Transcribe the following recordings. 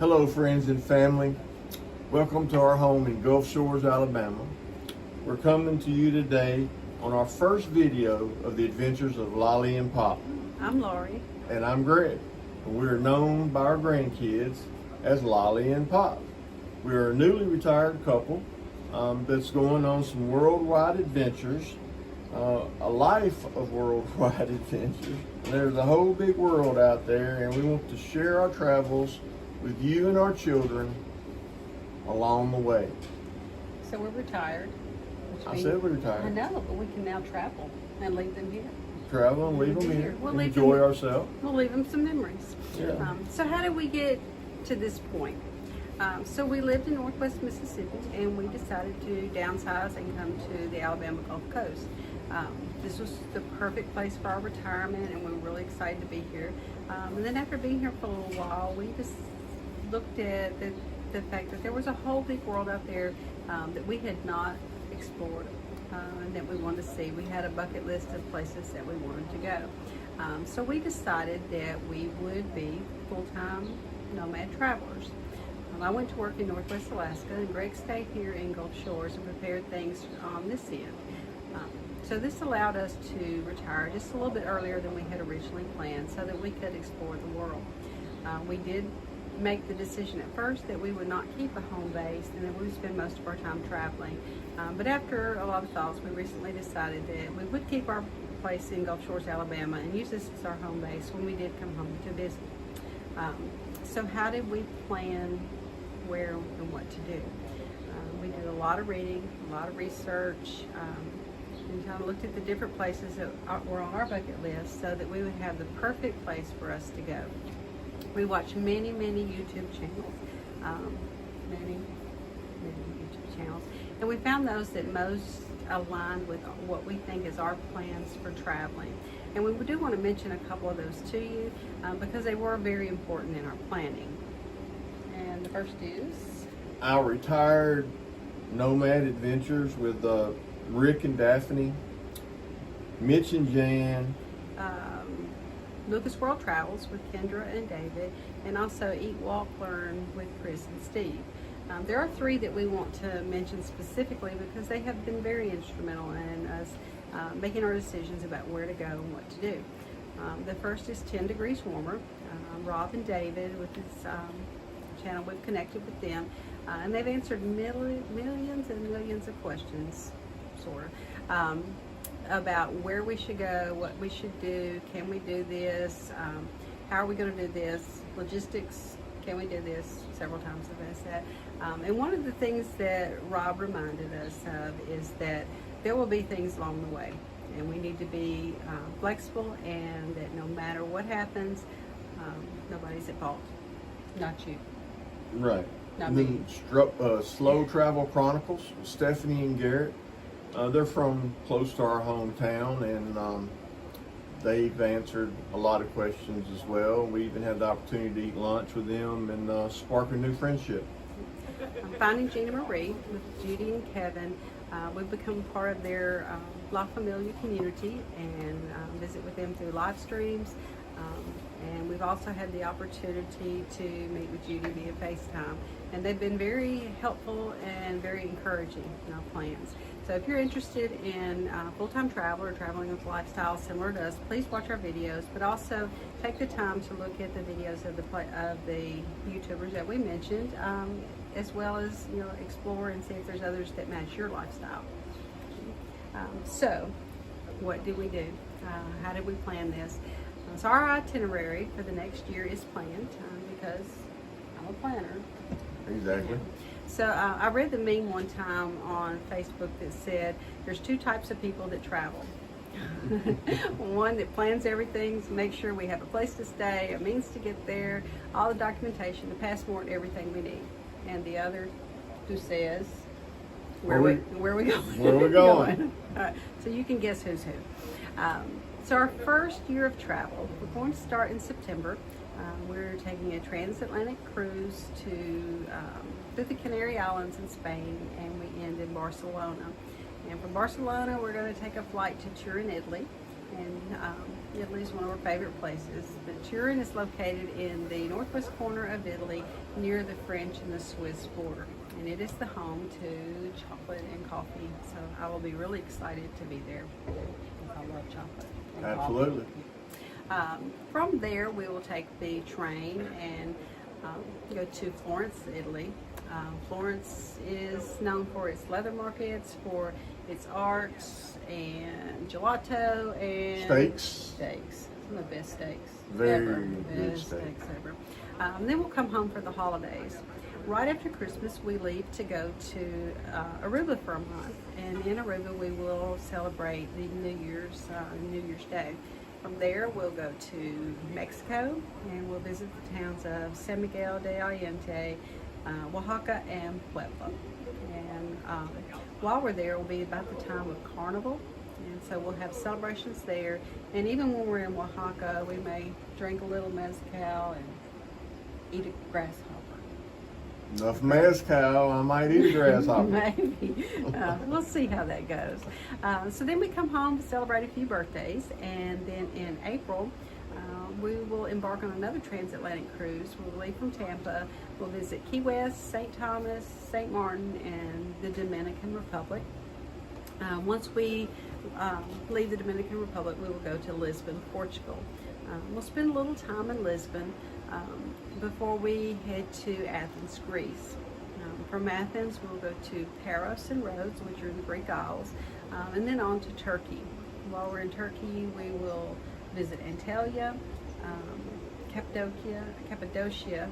Hello friends and family. Welcome to our home in Gulf Shores, Alabama. We're coming to you today on our first video of the adventures of Lolly and Pop. I'm Lori. And I'm Greg. And we're known by our grandkids as Lolly and Pop. We're a newly retired couple that's going on some worldwide adventures, a life of worldwide adventures. And there's a whole big world out there, and we want to share our travels with you and our children along the way. So we're retired. I said we're retired. I know, but we can now travel and leave them here. Travel and leave them here. We'll leave Enjoy them, ourselves. We'll leave them some memories. Yeah. So how did we get to this point? So we lived in Northwest Mississippi, and we decided to downsize and come to the Alabama Gulf Coast. This was the perfect place for our retirement, and we were really excited to be here. And then after being here for a little while, we just looked at the fact that there was a whole big world out there that we had not explored and that we wanted to see. We had a bucket list of places that we wanted to go. So we decided that we would be full-time nomad travelers. I went to work in Northwest Alaska, and Greg stayed here in Gulf Shores and prepared things on this end. So this allowed us to retire just a little bit earlier than we had originally planned so that we could explore the world. We did make the decision at first that we would not keep a home base and that we would spend most of our time traveling. But after a lot of thoughts, we recently decided that we would keep our place in Gulf Shores, Alabama, and use this as our home base when we did come home to visit. So how did we plan where and what to do? We did a lot of reading, a lot of research, and kind of looked at the different places that were on our bucket list so that we would have the perfect place for us to go. We watched many YouTube channels, many YouTube channels, and we found those that most aligned with what we think is our plans for traveling. And we do want to mention a couple of those to you because they were very important in our planning. And the first is our retired nomad adventures with Rick and Daphne, Mitch and Jan, Lucas World Travels with Kendra and David, and also Eat, Walk, Learn with Chris and Steve. There are three that we want to mention specifically because they have been very instrumental in us making our decisions about where to go and what to do. The first is 10 Degrees Warmer. Rob and David with this channel, we've connected with them, and they've answered millions and millions of questions, sort of, about where we should go, what we should do, can we do this, how are we going to do this, logistics, can we do this, several times I've asked that. And one of the things that Rob reminded us of is that there will be things along the way, and we need to be flexible, and that no matter what happens, nobody's at fault, not you. Right. Not me. Slow Travel Chronicles, Stephanie and Garrett. They're from close to our hometown, and they've answered a lot of questions as well. We even had the opportunity to eat lunch with them and spark a new friendship. Finding Gina Marie with Judy and Kevin. We've become part of their La Familia community and visit with them through live streams. And we've also had the opportunity to meet with Judy via FaceTime. And they've been very helpful and very encouraging in our plans. So if you're interested in full-time travel or traveling with a lifestyle similar to us, please watch our videos, but also take the time to look at the videos of the YouTubers that we mentioned, as well as explore and see if there's others that match your lifestyle. So what did we do? How did we plan this? So our itinerary for the next year is planned because I'm a planner. Exactly. So I read the meme one time on Facebook that said there's two types of people that travel. One that plans everything to make sure we have a place to stay, a means to get there, all the documentation, the passport, everything we need. And the other who says, where we going? Where we going? All right, so you can guess who's who. So our first year of travel, we're going to start in September. We're taking a transatlantic cruise through the Canary Islands in Spain, and we end in Barcelona. And from Barcelona, we're going to take a flight to Turin, Italy, and Italy is one of our favorite places. The Turin is located in the northwest corner of Italy, near the French and the Swiss border. And it is the home to chocolate and coffee. So I will be really excited to be there. I love chocolate and Absolutely. coffee. From there, we will take the train and go to Florence, Italy. Florence is known for its leather markets, for its arts and gelato and Steaks. Some of the best steaks Very ever. good Best steak. steaks ever. Then we'll come home for the holidays. Right after Christmas, we leave to go to Aruba for a month, and in Aruba we will celebrate the New Year's Day. From there, we'll go to Mexico, and we'll visit the towns of San Miguel de Allende, Oaxaca, and Puebla. And while we're there, it will be about the time of Carnival, and so we'll have celebrations there. And even when we're in Oaxaca, we may drink a little mezcal and eat a grasshopper. Enough mezcal, I might eat a grasshopper. Maybe. We'll see how that goes. So then we come home to celebrate a few birthdays, and then in April, we will embark on another transatlantic cruise. We'll leave from Tampa. We'll visit Key West, St. Thomas, St. Martin, and the Dominican Republic. Once we leave the Dominican Republic, we will go to Lisbon, Portugal. We'll spend a little time in Lisbon before we head to Athens, Greece. From Athens, we'll go to Paros and Rhodes, which are in the Greek Isles, and then on to Turkey. While we're in Turkey, we will visit Antalya, Cappadocia,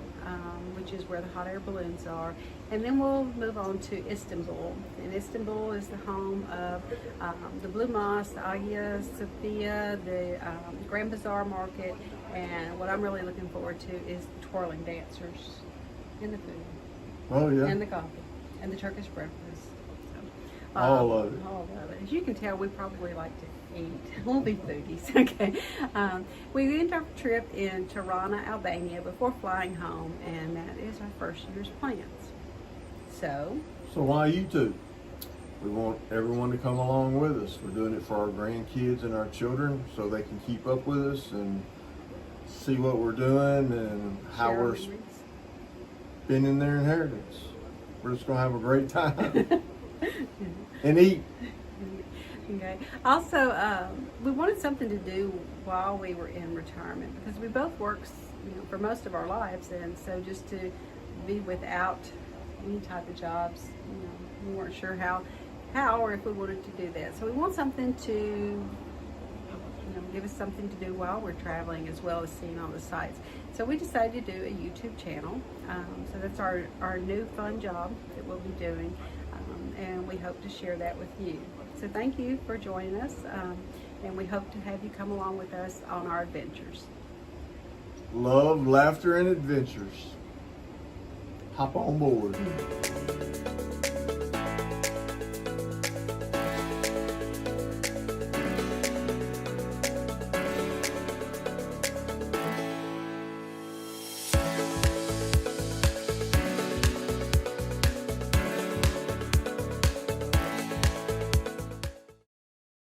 which is where the hot air balloons are, and then we'll move on to Istanbul. And Istanbul is the home of the Blue Mosque, the Hagia Sophia, the Grand Bazaar Market, and what I'm really looking forward to is the twirling dancers and the food. Oh yeah. And the coffee and the Turkish breakfast. So, All of it. All of it. As you can tell, we probably like to eat. We'll be foodies, okay? We end our trip in Tirana, Albania before flying home, and that is our first year's plans. So why you two? We want everyone to come along with us. We're doing it for our grandkids and our children so they can keep up with us and see what we're doing and how share we're memories. spending their inheritance. We're just going to have a great time and eat. Okay. Also, we wanted something to do while we were in retirement because we both worked, for most of our lives, and so just to be without any type of jobs, we weren't sure how or if we wanted to do that. So we want something to, give us something to do while we're traveling as well as seeing all the sights. So we decided to do a YouTube channel. So that's our new fun job that we'll be doing, and we hope to share that with you. So thank you for joining us, and we hope to have you come along with us on our adventures. Love, laughter, and adventures. Hop on board.